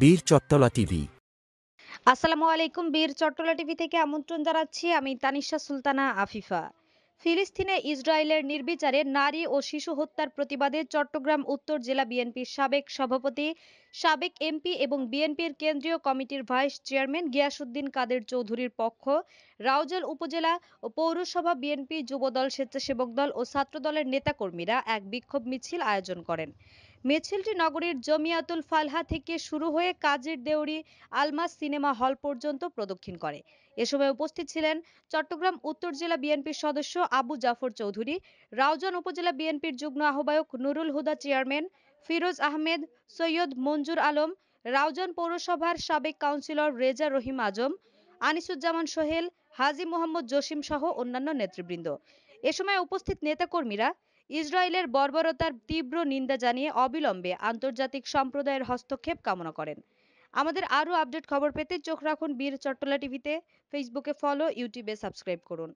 বীর চট্টলা টিভি। আসসালামু আলাইকুম। বীর চট্টলা টিভি থেকে আমন্ত্রণ জানাচ্ছি আমি তানিশা সুলতানা আফিফা। ফিলিস্তিনে ইসরায়েলের নির্বিচারে নারী ও শিশু হত্যার প্রতিবাদে চট্টগ্রাম উত্তর জেলা বিএনপির সাবেক সভাপতি, সাবেক এমপি এবং বিএনপির কেন্দ্রীয় কমিটির ভাইস চেয়ারম্যান গিয়াসউদ্দিন কাদের চৌধুরীর পক্ষ রাউজান উপজেলা ও পৌরসভা বিএনপি যুবদল, স্বেচ্ছাসেবক দল ও ছাত্রদলের নেতাকর্মীরা এক বিক্ষোভ মিছিল আয়োজন করেন। মিছিলটি নগরীর জমিয়াতুল ফালাহ থেকে শুরু হয়ে কাজীর দেউরি আলমাস সিনেমা হল পর্যন্ত প্রদক্ষিণ করে। এ সময় উপস্থিত ছিলেন চট্টগ্রাম উত্তর জেলা বিএনপির সদস্য আবু জাফর চৌধুরী, রাউজান উপজেলা বিএনপির যুগ্ম আহ্বায়ক নুরুল হুদা চেয়ারম্যান, ফিরোজ আহমেদ, সৈয়দ মঞ্জুর আলম, রাউজান পৌরসভার সাবেক কাউন্সিলর রেজা রহিম আজম, আনিসুজ্জামান সোহেল, হাজী মোহাম্মদ জসিম সহ অন্যান্য নেতৃবৃন্দ। এ সময় উপস্থিত নেতাকর্মীরা ইসরায়েলের বর্বরতার তীব্র নিন্দা জানিয়ে অবিলম্বে আন্তর্জাতিক সম্প্রদায়ের হস্তক্ষেপ কামনা করেন। আমাদের আরও আপডেট খবর পেতে চোখ রাখুন বীর চট্টলা টিভিতে। ফেসবুকে ফলো, ইউটিউবে সাবস্ক্রাইব করুন।